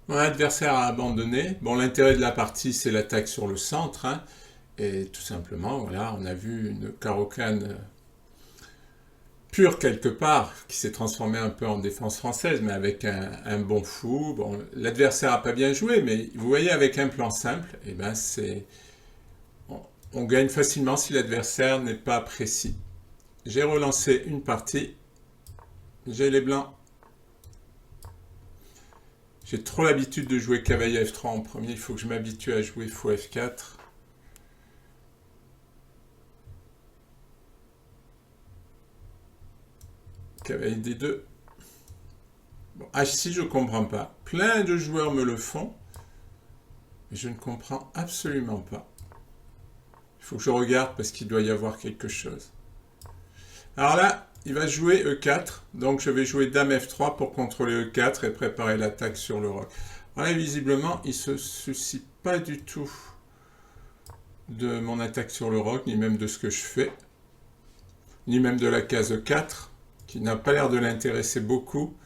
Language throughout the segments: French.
Mon adversaire a abandonné. Bon, l'intérêt de la partie, c'est l'attaque sur le centre, hein. Et tout simplement, voilà, on a vu une Caro-Kann pure quelque part, qui s'est transformée un peu en défense française, mais avec un bon fou. Bon, l'adversaire a pas bien joué, mais vous voyez, avec un plan simple, eh ben on gagne facilement si l'adversaire n'est pas précis. J'ai relancé une partie. J'ai les blancs. J'ai trop l'habitude de jouer cavalier F3 en premier. Il faut que je m'habitue à jouer fou F4. Cavalier D2. Bon, H6, je ne comprends pas. Plein de joueurs me le font, mais je ne comprends absolument pas. Il faut que je regarde parce qu'il doit y avoir quelque chose. Alors là, il va jouer E4, donc je vais jouer Dame F3 pour contrôler E4 et préparer l'attaque sur le roc. Alors là, visiblement, il ne se soucie pas du tout de mon attaque sur le roc, ni même de ce que je fais, ni même de la case E4, qui n'a pas l'air de l'intéresser beaucoup.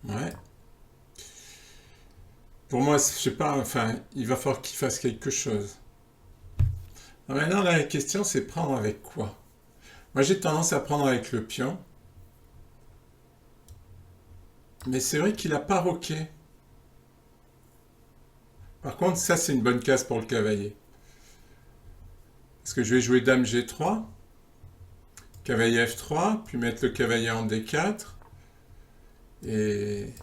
Ouais. Pour moi, je sais pas, enfin, il va falloir qu'il fasse quelque chose. Alors maintenant, la question, c'est prendre avec quoi? Moi, j'ai tendance à prendre avec le pion. Mais c'est vrai qu'il a pas roqué. Par contre, ça, c'est une bonne case pour le cavalier. Parce que je vais jouer Dame G3, cavalier F3, puis mettre le cavalier en D4. Et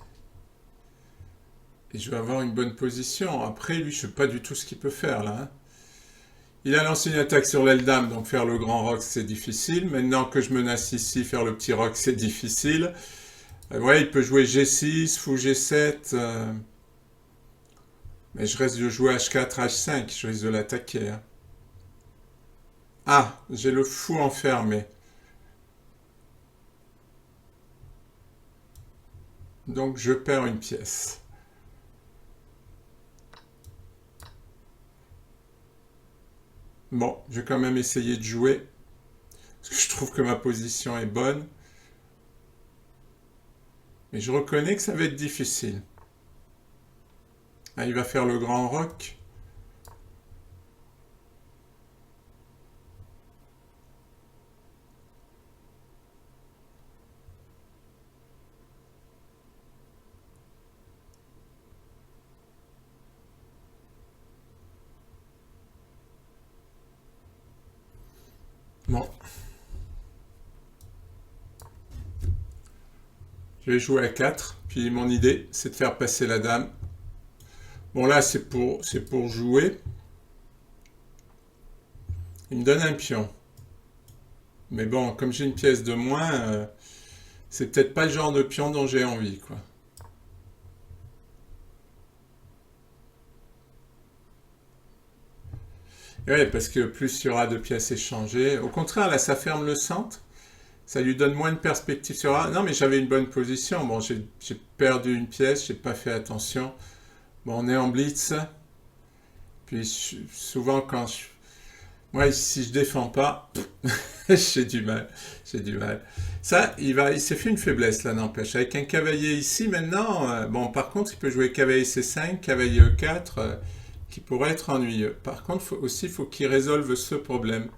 je vais avoir une bonne position. Après, lui, je ne sais pas du tout ce qu'il peut faire, là, hein. Il a lancé une attaque sur l'aile dame, donc faire le grand roc, c'est difficile. Maintenant que je menace ici, faire le petit roc, c'est difficile. Ouais, il peut jouer G6, fou G7. Mais je reste de jouer H4, H5. Je risque de l'attaquer, hein. Ah, j'ai le fou enfermé. Donc je perds une pièce. Bon, je vais quand même essayer de jouer. Parce que je trouve que ma position est bonne. Mais je reconnais que ça va être difficile. Ah, il va faire le grand roc. Bon. Je vais jouer à 4. Puis mon idée, c'est de faire passer la dame. Bon, là, c'est pour jouer. Il me donne un pion. Mais bon, comme j'ai une pièce de moins, c'est peut-être pas le genre de pion dont j'ai envie, quoi. Et ouais, parce que plus il y aura de pièces échangées. Au contraire, là, ça ferme le centre. Ça lui donne moins de perspective sur A. Non, mais j'avais une bonne position. Bon, j'ai perdu une pièce, j'ai pas fait attention. Bon, on est en blitz. Puis souvent, moi, si je défends pas, j'ai du mal. J'ai du mal. Ça, il s'est fait une faiblesse, là, n'empêche. Avec un cavalier ici, maintenant, bon, par contre, il peut jouer cavalier C5, cavalier E4, qui pourrait être ennuyeux. Par contre, il faut qu'il résolve ce problème.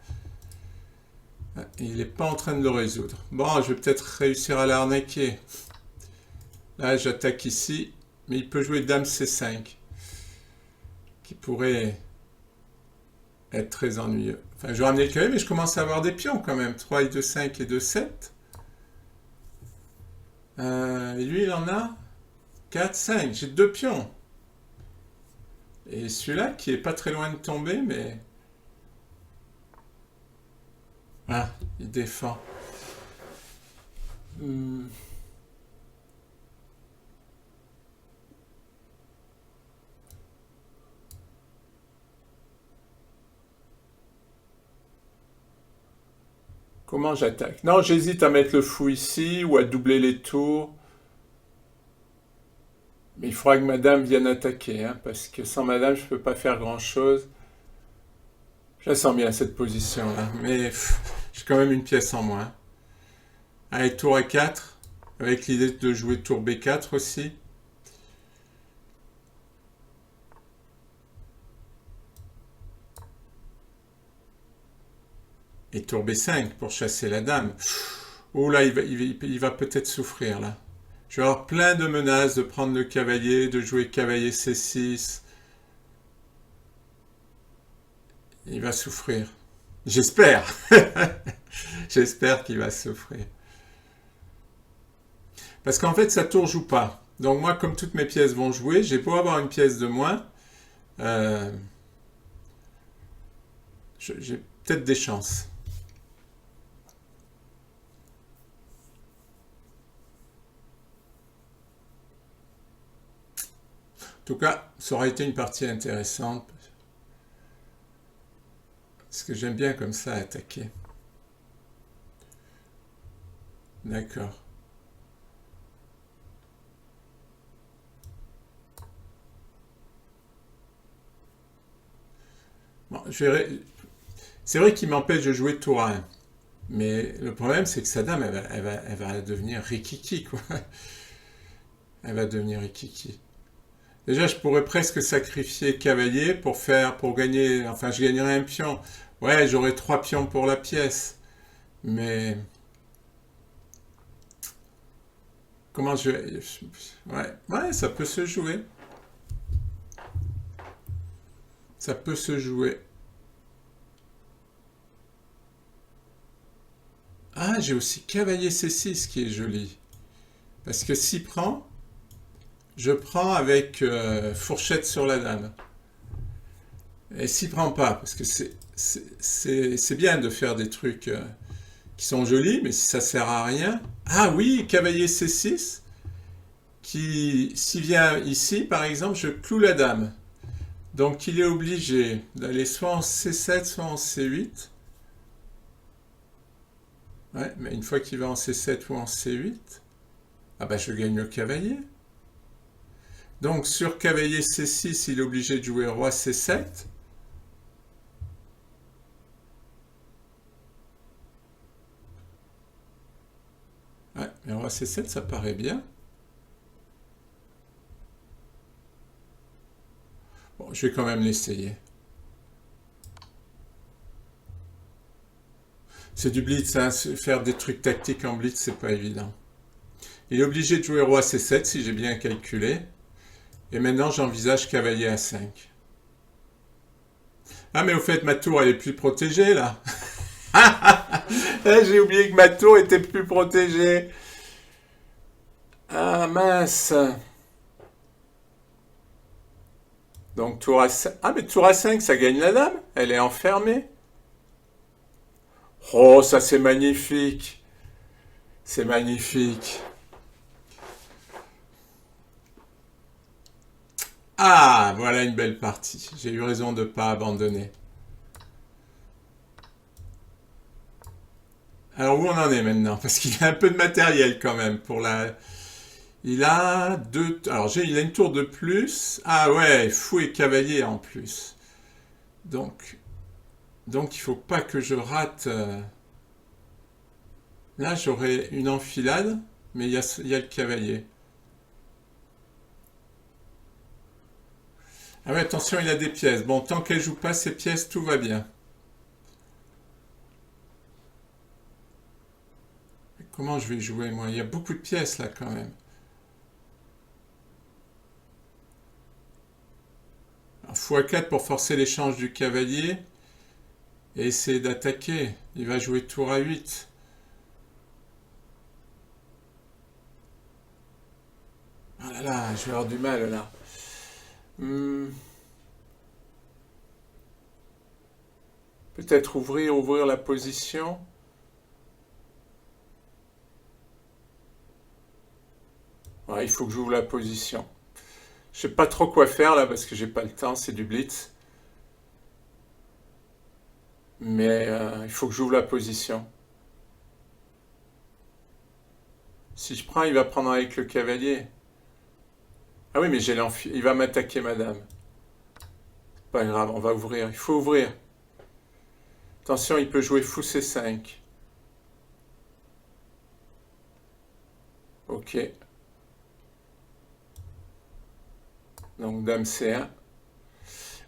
Il n'est pas en train de le résoudre. Bon, je vais peut-être réussir à l'arnaquer. Là, j'attaque ici, mais il peut jouer Dame C5, qui pourrait être très ennuyeux. Enfin, je vais ramener le cavalier, mais je commence à avoir des pions quand même. 3 et 2, 5 et 2, 7. Et lui, il en a 4, 5. J'ai deux pions. Et celui-là, qui est pas très loin de tomber, mais... Ah, il défend. Hmm. Comment j'attaque? Non, j'hésite à mettre le fou ici ou à doubler les tours. Mais il faudra que madame vienne attaquer, hein, parce que sans madame, je peux pas faire grand-chose. Je la sens bien, cette position-là. Mais j'ai quand même une pièce en moins. Allez, tour A4, avec l'idée de jouer tour B4 aussi. Et tour B5 pour chasser la dame. Oh là, il va peut-être souffrir là. Je vais avoir plein de menaces de prendre le cavalier, de jouer cavalier C6. Il va souffrir. J'espère. J'espère qu'il va souffrir. Parce qu'en fait, sa tour joue pas. Donc moi, comme toutes mes pièces vont jouer, j'ai beau avoir une pièce de moins, j'ai peut-être des chances. En tout cas, ça aurait été une partie intéressante. Parce que j'aime bien comme ça attaquer. D'accord. Bon, c'est vrai qu'il m'empêche de jouer tour 1. Mais le problème, c'est que sa dame, elle va devenir rikiki, quoi. Elle va devenir rikiki. Déjà, je pourrais presque sacrifier cavalier pour gagner. Enfin, je gagnerais un pion. Ouais, j'aurais 3 pions pour la pièce. Mais comment je vais. Ouais, ça peut se jouer. Ça peut se jouer. Ah, j'ai aussi cavalier C6 qui est joli. Parce que s'il prend, je prends avec fourchette sur la dame. Et s'il prend pas, parce que c'est bien de faire des trucs qui sont jolis, mais si ça sert à rien. Ah oui, cavalier C6, qui, s'il vient ici, par exemple, je cloue la dame. Donc il est obligé d'aller soit en C7, soit en C8. Ouais, mais une fois qu'il va en C7 ou en C8, ah bah je gagne le cavalier. Donc sur cavalier C6, il est obligé de jouer roi C7. Ouais, mais roi C7, ça paraît bien. Bon, je vais quand même l'essayer. C'est du blitz, hein. Faire des trucs tactiques en blitz, c'est pas évident. Il est obligé de jouer roi C7 si j'ai bien calculé. Et maintenant, j'envisage cavalier A5. Ah, mais au fait, ma tour, elle est plus protégée, là. J'ai oublié que ma tour était plus protégée. Ah, mince. Donc, tour A5. Ah, mais tour A5, ça gagne la dame. Elle est enfermée. Oh, ça, c'est magnifique. C'est magnifique. Ah, voilà une belle partie. J'ai eu raison de ne pas abandonner. Alors, où on en est maintenant? Parce qu'il a un peu de matériel quand même pour la... Il a deux... Alors, il a une tour de plus. Ah ouais, fou et cavalier en plus. Donc il faut pas que je rate... Là, j'aurai une enfilade, mais il y a le cavalier. Ah ouais, attention, il a des pièces. Bon, tant qu'elle joue pas ses pièces, tout va bien. Comment je vais jouer, moi? Il y a beaucoup de pièces, là, quand même. Alors, fou A4 pour forcer l'échange du cavalier et essayer d'attaquer. Il va jouer tour A8. Ah là là, je vais avoir du mal, là. Peut-être ouvrir la position. Ouais, il faut que j'ouvre la position. Je sais pas trop quoi faire là parce que j'ai pas le temps, c'est du blitz. Mais il faut que j'ouvre la position. Si je prends, il va prendre avec le cavalier. Ah oui, mais il va m'attaquer, madame. Pas grave, on va ouvrir. Il faut ouvrir. Attention, il peut jouer fou C5. Ok. Donc dame C1.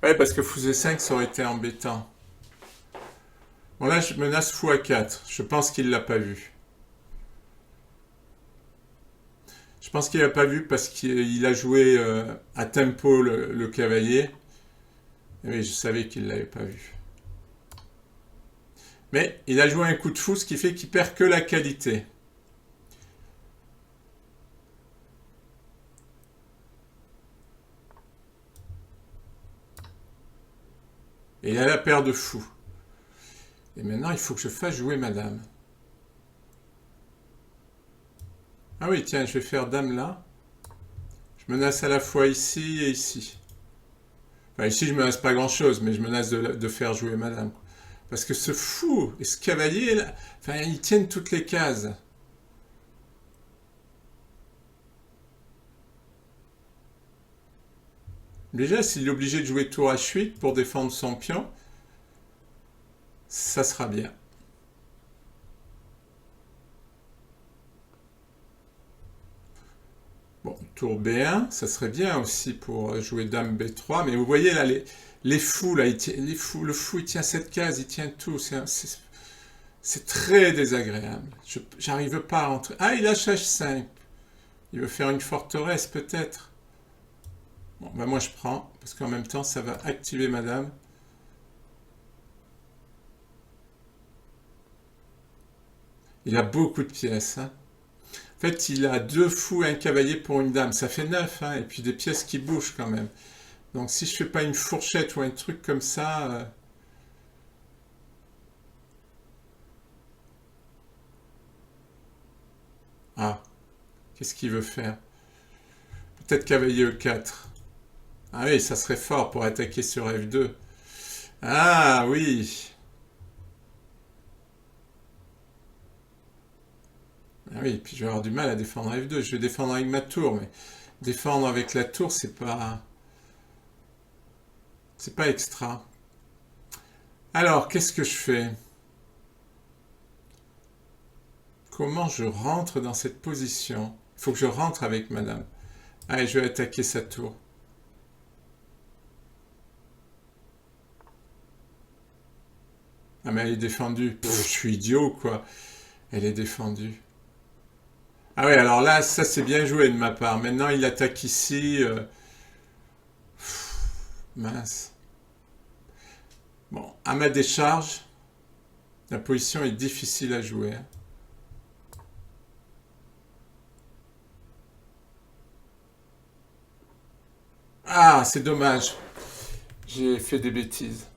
Ouais, parce que fou C5, ça aurait été embêtant. Bon, là, je menace fou A4. Je pense qu'il l'a pas vu. Je pense qu'il l'a pas vu parce qu'il a joué à tempo le cavalier. Et oui, je savais qu'il l'avait pas vu. Mais il a joué un coup de fou, ce qui fait qu'il perd que la qualité. Et il a la paire de fou. Et maintenant, il faut que je fasse jouer madame. Ah oui, tiens, je vais faire dame là. Je menace à la fois ici et ici. Enfin, ici, je menace pas grand-chose, mais je menace de faire jouer madame. Parce que ce fou et ce cavalier, là, enfin, ils tiennent toutes les cases. Déjà, s'il est obligé de jouer tour H8 pour défendre son pion, ça sera bien. Bon, tour B1, ça serait bien aussi pour jouer dame B3, mais vous voyez là, les fous, là, les fous, le fou, il tient cette case, il tient tout, c'est très désagréable. J'arrive pas à rentrer. Ah, il lâche H5. Il veut faire une forteresse, peut-être. Bon, ben moi je prends, parce qu'en même temps, ça va activer madame. Il a beaucoup de pièces, hein. En fait, il a 2 fous et un cavalier pour une dame. Ça fait 9, hein, et puis des pièces qui bougent quand même. Donc si je fais pas une fourchette ou un truc comme ça... Ah, qu'est-ce qu'il veut faire? Peut-être cavalier E4. Ah oui, ça serait fort pour attaquer sur F2. Ah oui. Ah oui, puis je vais avoir du mal à défendre F2. Je vais défendre avec ma tour, mais défendre avec la tour, c'est pas... C'est pas extra. Alors, qu'est-ce que je fais? Comment je rentre dans cette position? Il faut que je rentre avec madame. Allez, je vais attaquer sa tour. Ah mais elle est défendue. Pff, je suis idiot quoi. Elle est défendue. Ah oui, alors là, ça c'est bien joué de ma part. Maintenant, il attaque ici. Mince. Bon, à ma décharge, la position est difficile à jouer, hein. Ah, c'est dommage. J'ai fait des bêtises.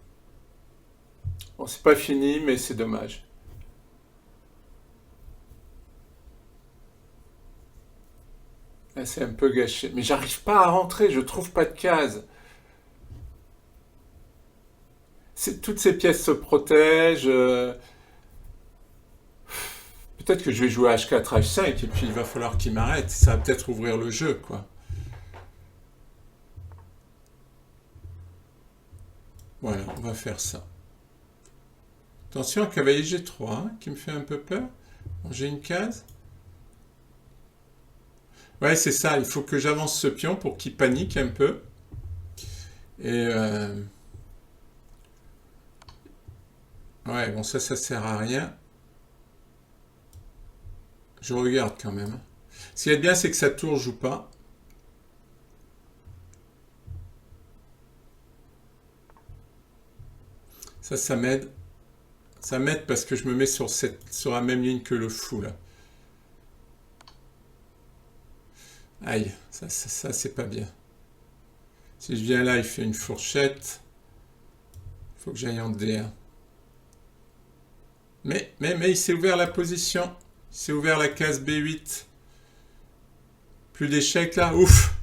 Bon, c'est pas fini, mais c'est dommage. Là, c'est un peu gâché. Mais j'arrive pas à rentrer, je trouve pas de case. Toutes ces pièces se protègent. Peut-être que je vais jouer H4, H5, et puis il va falloir qu'il m'arrête. Ça va peut-être ouvrir le jeu, quoi. Voilà, on va faire ça. Attention, cavalier G3, hein, qui me fait un peu peur. Bon, j'ai une case. Ouais, c'est ça, il faut que j'avance ce pion pour qu'il panique un peu. Et ouais, bon, ça sert à rien. Je regarde quand même. Ce qui est bien, c'est que sa tour joue pas. Ça m'aide. Ça m'aide parce que je me mets sur la même ligne que le fou, là. Aïe, ça c'est pas bien. Si je viens là, il fait une fourchette. Il faut que j'aille en D1. Mais il s'est ouvert la position. Il s'est ouvert la case B8. Plus d'échecs là. Ouf.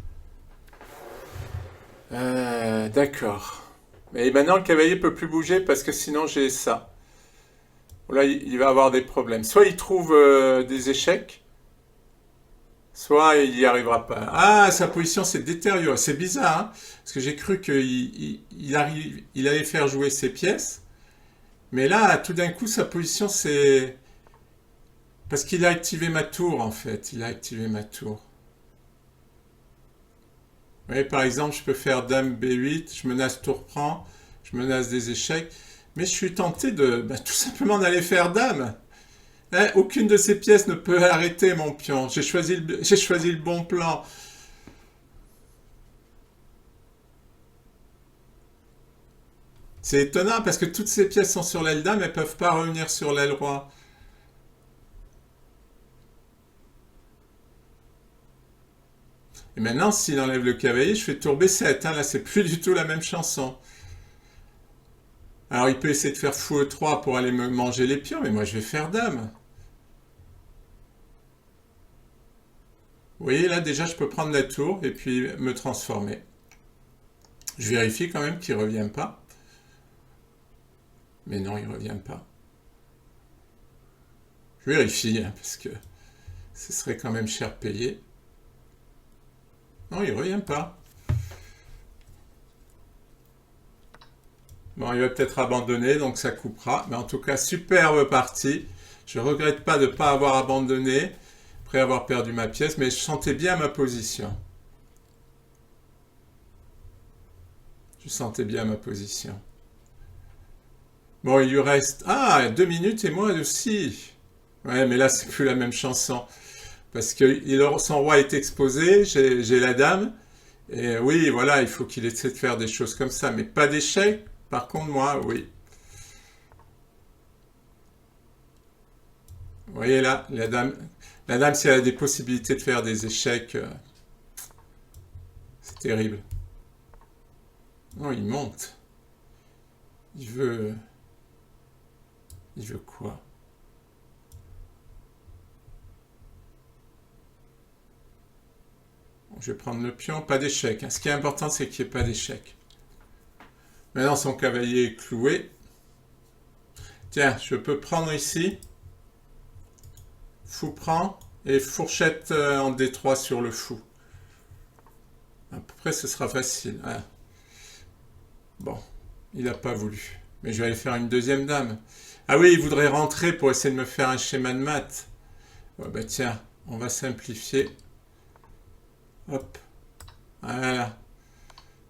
D'accord. Mais maintenant, le cavalier peut plus bouger parce que sinon j'ai ça. Là, il va avoir des problèmes. Soit il trouve des échecs, soit il n'y arrivera pas. Ah, sa position s'est détériorée. C'est bizarre, hein, parce que j'ai cru qu'il allait faire jouer ses pièces. Mais là, tout d'un coup, sa position s'est... Parce qu'il a activé ma tour, en fait. Il a activé ma tour. Vous voyez, par exemple, je peux faire Dame B8, je menace tour prend, je menace des échecs. Mais je suis tenté de tout simplement d'aller faire Dame. Aucune de ces pièces ne peut arrêter mon pion. J'ai choisi le bon plan. C'est étonnant parce que toutes ces pièces sont sur l'aile Dame, elles ne peuvent pas revenir sur l'aile Roi. Et maintenant, s'il enlève le cavalier, je fais tour B7. Hein. Là, c'est plus du tout la même chanson. Alors, il peut essayer de faire fou E3 pour aller me manger les pions, mais moi, je vais faire Dame. Vous voyez, là, déjà, je peux prendre la tour et puis me transformer. Je vérifie quand même qu'il ne revient pas. Mais non, il ne revient pas. Je vérifie, hein, parce que ce serait quand même cher payé. Non, il ne revient pas. Bon, il va peut-être abandonner, donc ça coupera. Mais en tout cas, superbe partie. Je ne regrette pas de ne pas avoir abandonné, après avoir perdu ma pièce, mais je sentais bien ma position. Je sentais bien ma position. Bon, il lui reste... Ah, 2 minutes et moi aussi. Ouais, mais là, c'est plus la même chanson. Parce que son roi est exposé, j'ai la dame. Et oui, voilà, il faut qu'il essaie de faire des choses comme ça. Mais pas d'échec. Par contre, moi, oui. Vous voyez là, la dame, si elle a des possibilités de faire des échecs, c'est terrible. Non, il monte. Il veut... Il veut quoi? Bon, je vais prendre le pion, pas d'échec. Hein. Ce qui est important, c'est qu'il n'y ait pas d'échec. Maintenant, son cavalier est cloué. Tiens, je peux prendre ici. Fou prend. Et fourchette en D3 sur le fou. À peu près, ce sera facile. Ah. Bon, il n'a pas voulu. Mais je vais aller faire une deuxième dame. Ah oui, il voudrait rentrer pour essayer de me faire un schéma de maths. Ouais, bah tiens, on va simplifier. Hop. Voilà.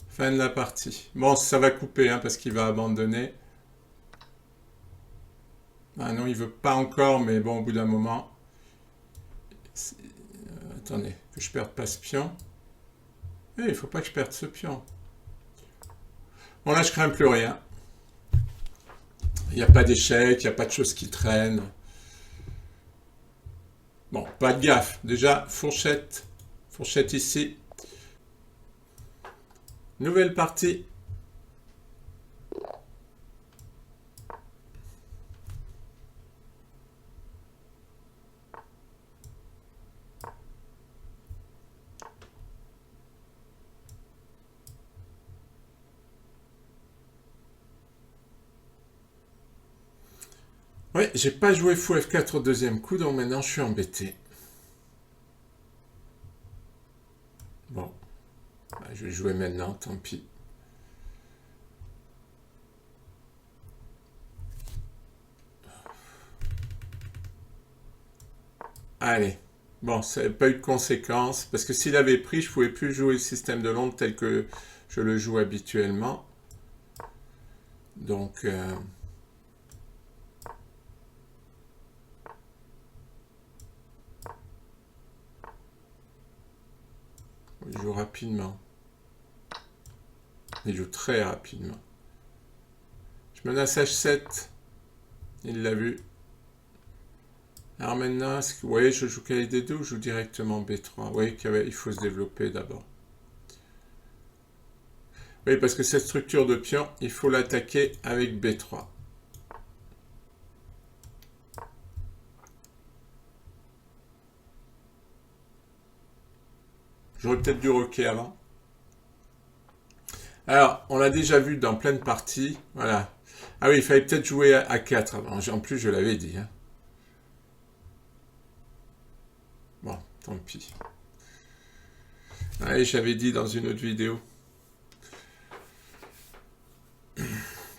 Fin de la partie. Bon, ça va couper hein, parce qu'il va abandonner. Ah non, il veut pas encore, mais bon, au bout d'un moment... attendez, que je perde pas ce pion. Il faut pas que je perde ce pion. Bon, là, je crains plus rien. Il n'y a pas d'échec, il n'y a pas de choses qui traînent. Bon, pas de gaffe. Déjà, fourchette. Fourchette ici. Nouvelle partie. Ouais, j'ai pas joué fou F4 au deuxième coup, donc maintenant je suis embêté. Bon, bah, je vais jouer maintenant, tant pis. Allez. Bon, ça n'a pas eu de conséquences, parce que s'il avait pris, je ne pouvais plus jouer le système de Londres tel que je le joue habituellement. Donc... il joue rapidement. Il joue très rapidement. Je menace H7. Il l'a vu. Alors maintenant, vous voyez, je joue cavalier D2 ou je joue directement B3. Vous voyez qu'il faut se développer d'abord. Oui, parce que cette structure de pion, il faut l'attaquer avec B3. J'aurais peut-être dû roquer avant. Alors, on l'a déjà vu dans plein de parties. Voilà. Ah oui, il fallait peut-être jouer à 4 avant. En plus, je l'avais dit. Hein. Bon, tant pis. Allez, j'avais dit dans une autre vidéo.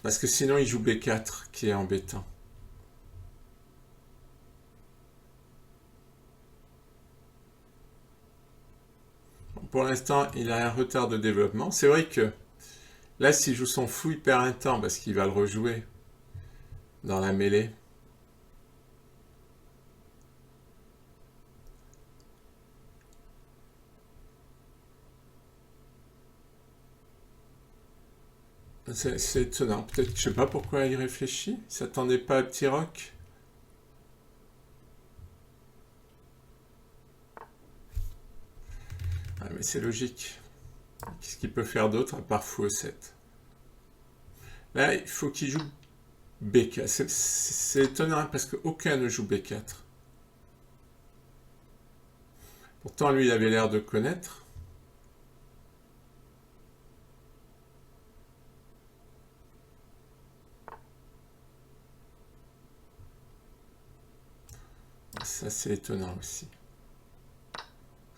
Parce que sinon, il joue B4, qui est embêtant. pour l'instant, il a un retard de développement. C'est vrai que là, s'il joue son fou, il perd un temps parce qu'il va le rejouer dans la mêlée. C'est étonnant. Peut-être, je sais pas pourquoi il réfléchit. Il s'attendait pas à petit roc. Ah, mais c'est logique. Qu'est-ce qu'il peut faire d'autre à part fou E7? Là, il faut qu'il joue B4. C'est étonnant parce qu'aucun ne joue B4. Pourtant, lui, il avait l'air de connaître. Ça, c'est étonnant aussi.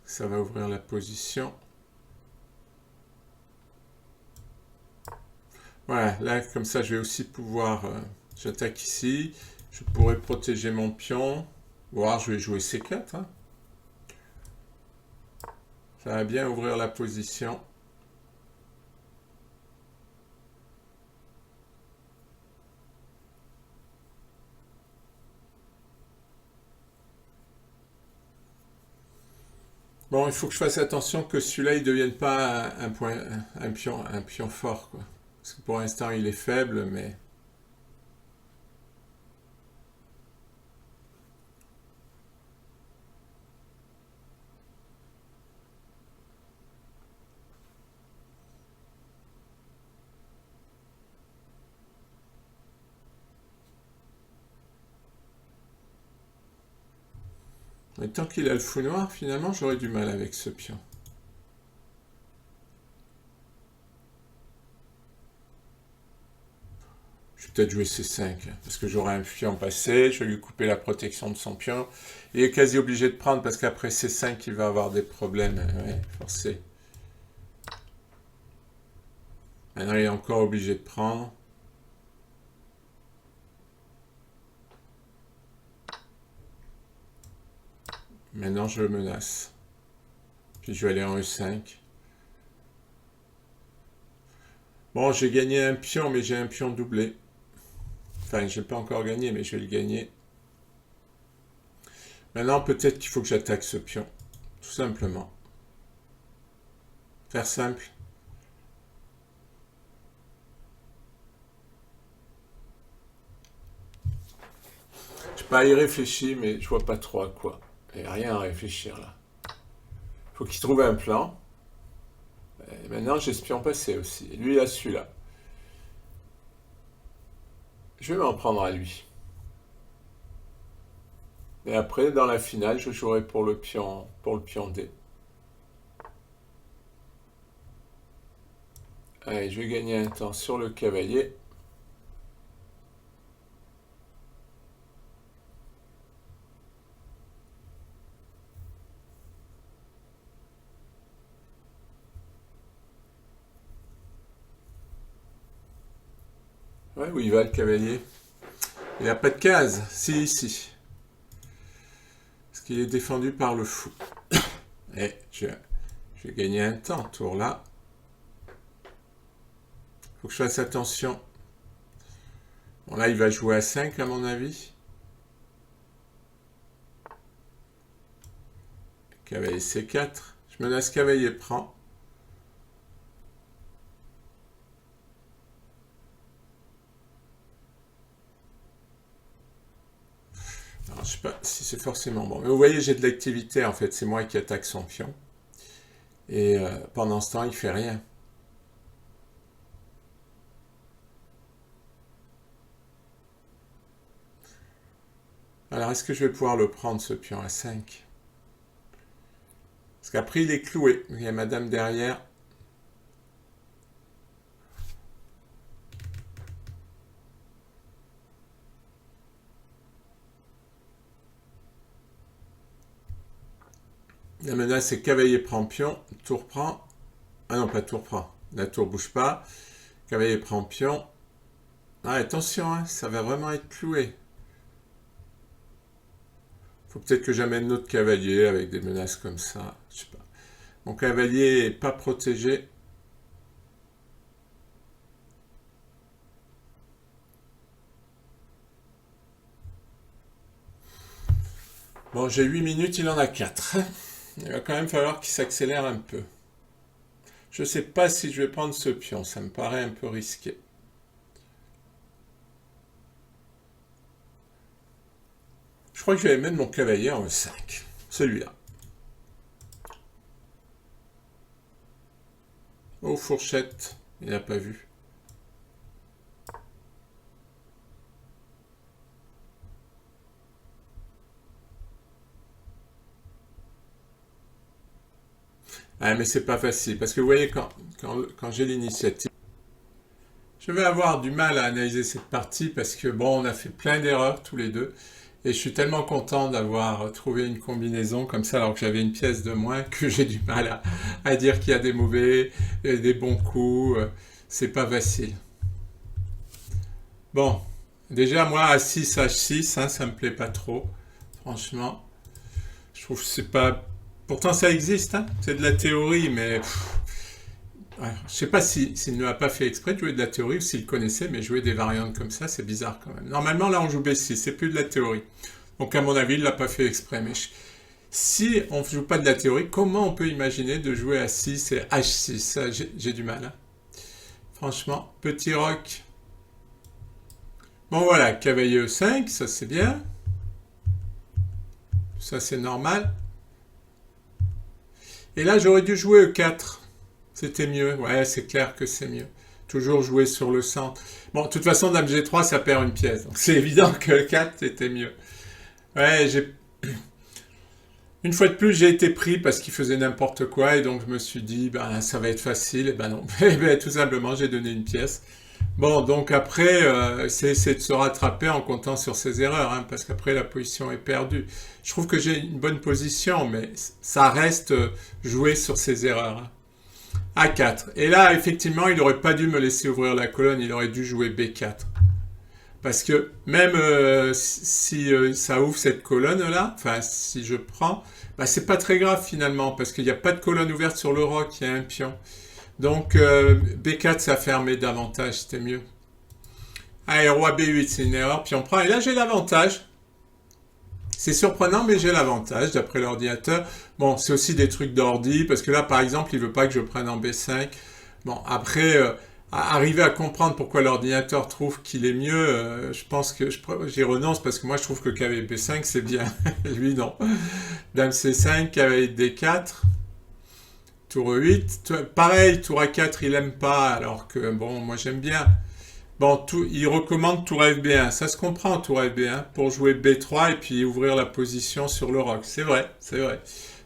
Ça va ouvrir la position. Voilà, là, comme ça, je vais aussi pouvoir... j'attaque ici. Je pourrais protéger mon pion. Ou alors, je vais jouer C4. Hein. Ça va bien ouvrir la position. Bon, il faut que je fasse attention que celui-là, il ne devienne pas un pion fort, quoi. Parce que pour l'instant, il est faible, mais... Mais tant qu'il a le fou noir, finalement, j'aurais du mal avec ce pion. Je vais peut-être jouer C5, parce que j'aurai un pion passé, je vais lui couper la protection de son pion. Il est quasi obligé de prendre, parce qu'après C5, il va avoir des problèmes. Ouais, forcé. Maintenant, il est encore obligé de prendre. Maintenant, je le menace. Puis je vais aller en E5. Bon, j'ai gagné un pion, mais j'ai un pion doublé. Enfin, je n'ai pas encore gagné, mais je vais le gagner. Maintenant, peut-être qu'il faut que j'attaque ce pion. Tout simplement. Faire simple. Je n'ai pas y réfléchir, mais je vois pas trop à quoi. Il n'y a rien à réfléchir là. Il faut qu'il trouve un plan. Et maintenant, j'ai ce pion passé aussi. Et lui, il a celui-là. Je vais m'en prendre à lui. Et après, dans la finale, je jouerai pour le pion D. Allez, je vais gagner un temps sur le cavalier. Ouais, où il va le cavalier? Il n'a pas de case. Si, ici. Parce qu'il est défendu par le fou. Et je vais gagner un temps, tour là. Faut que je fasse attention. Bon, là, il va jouer à 5, à mon avis. Cavalier C4. Je menace cavalier prend. Alors, je sais pas si c'est forcément bon. Mais vous voyez, j'ai de l'activité, en fait. C'est moi qui attaque son pion. Et pendant ce temps, il fait rien. Alors, est-ce que je vais pouvoir le prendre, ce pion à 5? Parce qu'après, il est cloué. Il y a madame derrière. La menace, c'est cavalier prend pion. Tour prend. Ah non, pas tour prend. La tour bouge pas. Cavalier prend pion. Ah, attention, hein, ça va vraiment être cloué. Faut peut-être que j'amène notre cavalier avec des menaces comme ça. Je sais pas. Mon cavalier n'est pas protégé. Bon, j'ai 8 minutes, il en a 4. Il va quand même falloir qu'il s'accélère un peu. Je ne sais pas si je vais prendre ce pion, ça me paraît un peu risqué. Je crois que je vais mettre mon cavalier en E5. Celui-là. Oh, fourchette. Il n'a pas vu. Ah, mais c'est pas facile. Parce que vous voyez, quand j'ai l'initiative, je vais avoir du mal à analyser cette partie parce que, bon, on a fait plein d'erreurs tous les deux. Et je suis tellement content d'avoir trouvé une combinaison comme ça, alors que j'avais une pièce de moins, que j'ai du mal à dire qu'il y a des mauvais, des bons coups. C'est pas facile. Bon, déjà, moi, A6, H6, hein, ça me plaît pas trop. Franchement, je trouve que c'est pas... Pourtant, ça existe, hein, c'est de la théorie, mais... Ouais, je sais pas s'il ne l'a pas fait exprès de jouer de la théorie ou s'il connaissait, mais jouer des variantes comme ça, c'est bizarre quand même. Normalement, là, on joue B6, c'est plus de la théorie. Donc, à mon avis, il l'a pas fait exprès. Mais si on ne joue pas de la théorie, comment on peut imaginer de jouer à 6 et H6? Ça, j'ai du mal. Hein. Franchement, petit roc. Bon, voilà, cavalier E5, ça c'est bien. Ça, c'est normal. Et là, j'aurais dû jouer E4. C'était mieux. Ouais, c'est clair que c'est mieux. Toujours jouer sur le centre. Bon, de toute façon, Dame G3, ça perd une pièce. Donc, c'est évident que E4, c'était mieux. Ouais, une fois de plus, j'ai été pris parce qu'il faisait n'importe quoi. Et donc, je me suis dit, ben, ça va être facile. Et ben non. Et ben, tout simplement, j'ai donné une pièce. Bon, donc après, c'est de se rattraper en comptant sur ses erreurs, hein, parce qu'après, la position est perdue. Je trouve que j'ai une bonne position, mais ça reste jouer sur ses erreurs. Hein. A4. Et là, effectivement, il n'aurait pas dû me laisser ouvrir la colonne, il aurait dû jouer B4. Parce que même si ça ouvre cette colonne-là, enfin, si je prends, bah, c'est pas très grave finalement, parce qu'il n'y a pas de colonne ouverte sur le roc, il y a un pion. Donc, B4, ça fermait davantage, c'était mieux. Allez, roi B8, c'est une erreur, pion prend. Et là, j'ai l'avantage. C'est surprenant, mais j'ai l'avantage, d'après l'ordinateur. Bon, c'est aussi des trucs d'ordi, parce que là, par exemple, il veut pas que je prenne en B5. Bon, après, arriver à comprendre pourquoi l'ordinateur trouve qu'il est mieux, je pense que j'y renonce, parce que moi, je trouve que cavalier B5, c'est bien. Lui, non. Dame C5, cavalier D4. Tour E8. Pareil, tour A4, il aime pas, alors que, bon, moi, j'aime bien. Bon, il recommande tour FB1. Ça se comprend, tour FB1, pour jouer B3 et puis ouvrir la position sur le roc. C'est vrai, c'est vrai.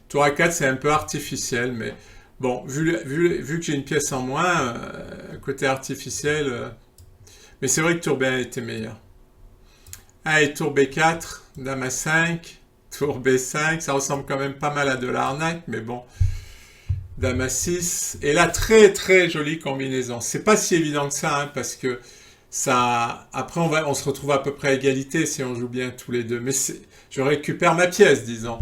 Tour A4, c'est un peu artificiel, mais bon, vu que j'ai une pièce en moins, côté artificiel, mais c'est vrai que tour B1 était meilleur. Allez, tour B4, dame A5, tour B5, ça ressemble quand même pas mal à de l'arnaque, mais bon. Dame A6, et là, très très jolie combinaison. C'est pas si évident que ça, hein, parce que ça, après on se retrouve à peu près à égalité si on joue bien tous les deux. Mais je récupère ma pièce, disons.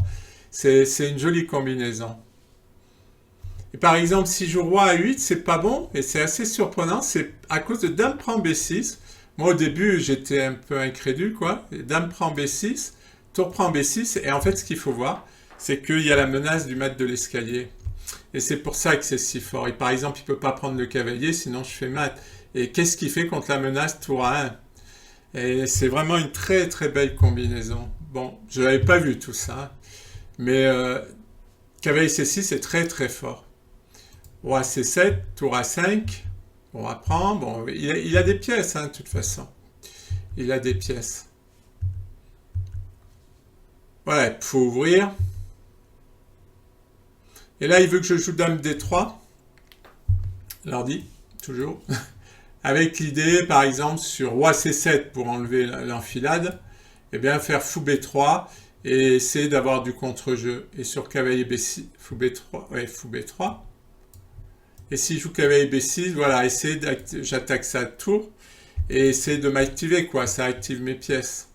C'est une jolie combinaison. Et par exemple, si je joue roi A8, c'est pas bon, et c'est assez surprenant, c'est à cause de dame prend B6. Moi, au début, j'étais un peu incrédule, quoi. Et dame prend B6, tour prend B6, et en fait, ce qu'il faut voir, c'est qu'il y a la menace du maître de l'escalier. Et c'est pour ça que c'est si fort. Et par exemple, il ne peut pas prendre le cavalier, sinon je fais mat. Et qu'est-ce qu'il fait contre la menace tour A1? Et c'est vraiment une très très belle combinaison. Bon, je n'avais pas vu tout ça. Mais cavalier C6 est très très fort. Roi C7, tour A5. On va prendre. Bon, il a des pièces, hein, de toute façon. Il a des pièces. Voilà, il faut ouvrir. Et là, il veut que je joue dame D3. L'ordi, toujours. Avec l'idée, par exemple, sur roi C7 pour enlever l'enfilade, eh bien, faire fou B3 et essayer d'avoir du contre-jeu. Et sur cavalier B6, fou B3, ouais, fou B3. Et si je joue cavalier B6, voilà, j'attaque ça à tour et essayer de m'activer, quoi. Ça active mes pièces.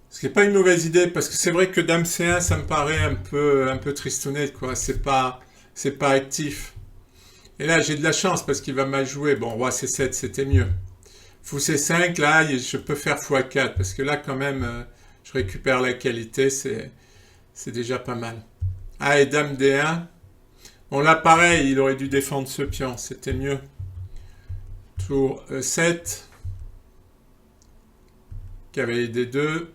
Ce qui n'est pas une mauvaise idée, parce que c'est vrai que Dame C1, ça me paraît un peu tristounette, quoi. C'est pas actif. Et là, j'ai de la chance parce qu'il va mal jouer. Bon, Roi C7, c'était mieux. Fou C5, là, je peux faire x4, parce que là, quand même, je récupère la qualité, c'est déjà pas mal. Ah, et Dame D1. Bon, là, pareil, il aurait dû défendre ce pion, c'était mieux. Tour E7. Cavalier D2.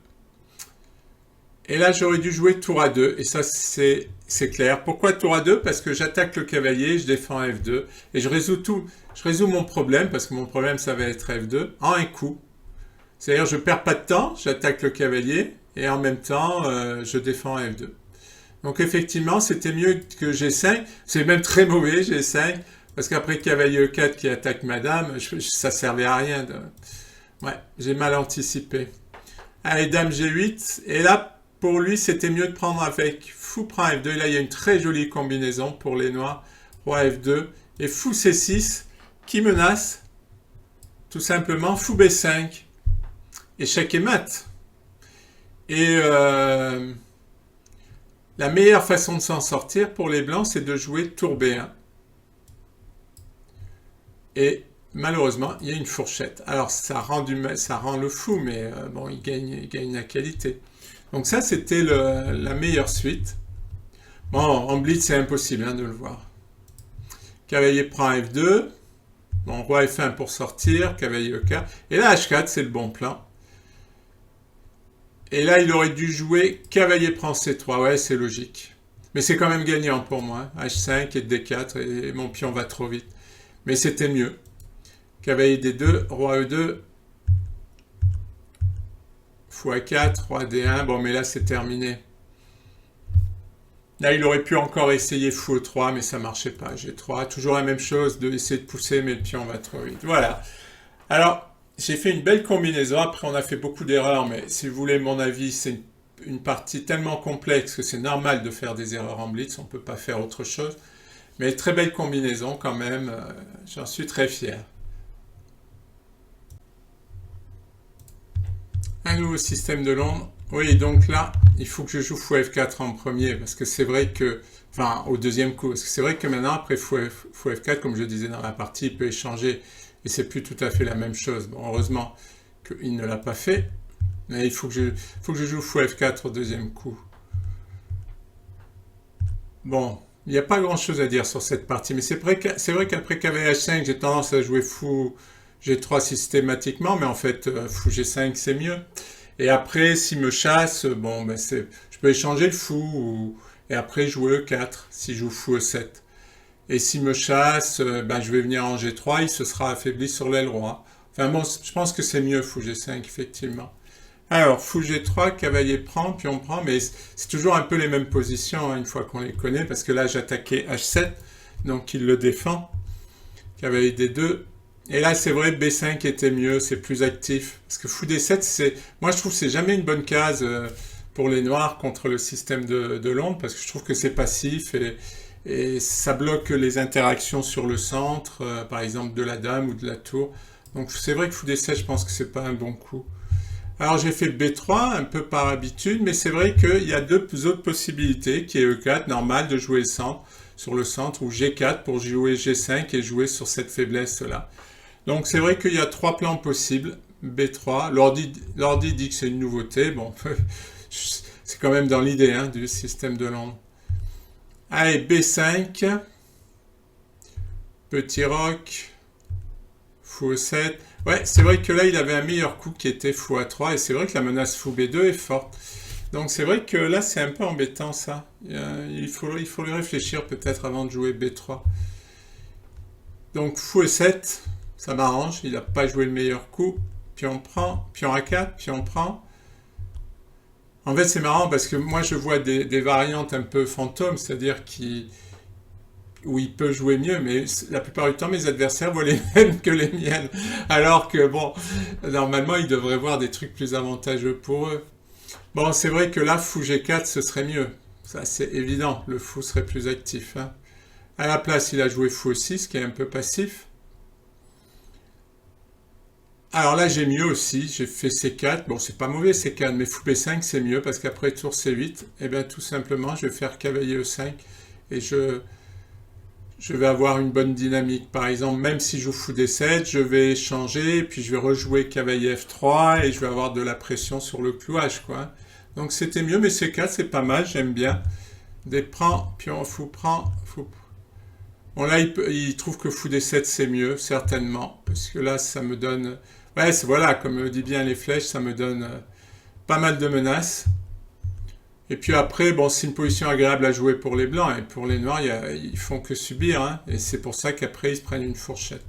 Et là, j'aurais dû jouer tour A2. Et ça, c'est clair. Pourquoi tour A2? Parce que j'attaque le cavalier, je défends F2. Et je résous tout. Je résous mon problème, parce que mon problème, ça va être F2, en un coup. C'est-à-dire, je perds pas de temps, j'attaque le cavalier, et en même temps, je défends F2. Donc, effectivement, c'était mieux que G5. C'est même très mauvais, G5. Parce qu'après cavalier E4 qui attaque madame, ça servait à rien. Ouais, j'ai mal anticipé. Allez, dame G8. Et là, pour lui, c'était mieux de prendre avec fou prend F2. Et là, il y a une très jolie combinaison pour les noirs. Roi F2 et fou C6 qui menace tout simplement fou B5. Échec et mat. Et la meilleure façon de s'en sortir pour les blancs, c'est de jouer tour B1. Et malheureusement, il y a une fourchette. Alors, ça rend le fou, mais bon, il gagne la qualité. Donc ça, c'était la meilleure suite. Bon, en blitz, c'est impossible hein, de le voir. Cavalier prend F2. Bon, roi F1 pour sortir. Cavalier E4. Et là, H4, c'est le bon plan. Et là, il aurait dû jouer cavalier prend C3. Ouais, c'est logique. Mais c'est quand même gagnant pour moi. H5 et D4. Et mon pion va trop vite. Mais c'était mieux. Cavalier D2, roi E2, fou A4, roi D1. Bon, mais là, c'est terminé. Là, il aurait pu encore essayer fou E3, mais ça marchait pas. G3, toujours la même chose, de essayer de pousser, mais le pion va trop vite. Voilà. Alors, j'ai fait une belle combinaison. Après, on a fait beaucoup d'erreurs, mais si vous voulez mon avis, c'est une partie tellement complexe que c'est normal de faire des erreurs en blitz. On ne peut pas faire autre chose. Mais très belle combinaison quand même. J'en suis très fier. Un nouveau système de Londres. Oui, donc là, il faut que je joue fou F4 en premier, parce que c'est vrai que, enfin, au deuxième coup, parce que c'est vrai que maintenant, après fou F4, comme je disais dans la partie, il peut échanger, et c'est plus tout à fait la même chose. Bon, heureusement qu'il ne l'a pas fait, mais il faut que je joue fou F4 au deuxième coup. Bon, il n'y a pas grand-chose à dire sur cette partie, mais c'est vrai qu'après cavalier H5, j'ai tendance à jouer fou G3 systématiquement, mais en fait, fou G5, c'est mieux. Et après, s'il me chasse, bon, ben je peux échanger le fou, et après jouer E4, si je joue fou E7. Et s'il me chasse, ben, je vais venir en G3, il se sera affaibli sur l'aile roi. Enfin bon, je pense que c'est mieux fou G5, effectivement. Alors, fou G3, cavalier prend, pion prend, mais c'est toujours un peu les mêmes positions, hein, une fois qu'on les connaît, parce que là, j'attaquais H7, donc il le défend. Cavalier D2. Et là, c'est vrai, B5 était mieux, c'est plus actif. Parce que fou D7, moi je trouve que c'est jamais une bonne case pour les noirs contre le système de Londres, parce que je trouve que c'est passif et ça bloque les interactions sur le centre, par exemple de la dame ou de la tour. Donc c'est vrai que fou D7, je pense que c'est pas un bon coup. Alors j'ai fait B3, un peu par habitude, mais c'est vrai qu'il y a deux autres possibilités, qui est E4, normal, de jouer le centre, sur le centre, ou G4 pour jouer G5 et jouer sur cette faiblesse-là. Donc c'est vrai qu'il y a trois plans possibles. B3, l'ordi dit que c'est une nouveauté. Bon, c'est quand même dans l'idée hein, du système de Londres. Allez, B5. Petit roc. Fou E7. Ouais, c'est vrai que là, il avait un meilleur coup qui était fou A3. Et c'est vrai que la menace fou B2 est forte. Donc c'est vrai que là, c'est un peu embêtant ça. Il faut y réfléchir peut-être avant de jouer B3. Donc fou E7. Ça m'arrange, il n'a pas joué le meilleur coup. Pion prend, pion A4, pion prend. En fait, c'est marrant parce que moi, je vois des variantes un peu fantômes, c'est-à-dire où il peut jouer mieux, mais la plupart du temps, mes adversaires voient les mêmes que les miennes. Alors que, bon, normalement, ils devraient voir des trucs plus avantageux pour eux. Bon, c'est vrai que là, fou G4, ce serait mieux. Ça, c'est évident, le fou serait plus actif. Hein. À la place, il a joué fou E6, qui est un peu passif. Alors là, j'ai mieux aussi. J'ai fait C4. Bon, c'est pas mauvais C4, mais fou B5, c'est mieux parce qu'après tour C8, eh bien, tout simplement, je vais faire cavalier E5 et je vais avoir une bonne dynamique. Par exemple, même si je joue fou D7, je vais changer, puis je vais rejouer cavalier F3 et je vais avoir de la pression sur le clouage, quoi. Donc c'était mieux, mais C4, c'est pas mal, j'aime bien. Des prend, pion, fou prend, fou. Bon là, il trouve que fou D7 c'est mieux, certainement, parce que là, ça me donne... Ouais, voilà, comme dit bien les flèches, ça me donne pas mal de menaces. Et puis après, bon, c'est une position agréable à jouer pour les blancs, et pour les noirs, ils font que subir, hein, et c'est pour ça qu'après, ils se prennent une fourchette.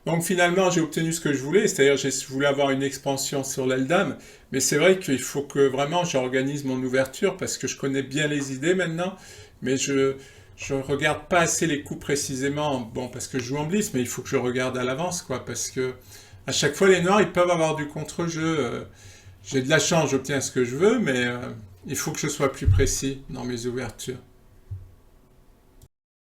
Donc finalement, j'ai obtenu ce que je voulais, c'est-à-dire je voulais avoir une expansion sur l'aile dame, mais c'est vrai qu'il faut que vraiment j'organise mon ouverture, parce que je connais bien les idées maintenant, mais je regarde pas assez les coups précisément, bon, parce que je joue en blitz, mais il faut que je regarde à l'avance, quoi, parce que à chaque fois, les noirs, ils peuvent avoir du contre-jeu. J'ai de la chance, j'obtiens ce que je veux, mais il faut que je sois plus précis dans mes ouvertures.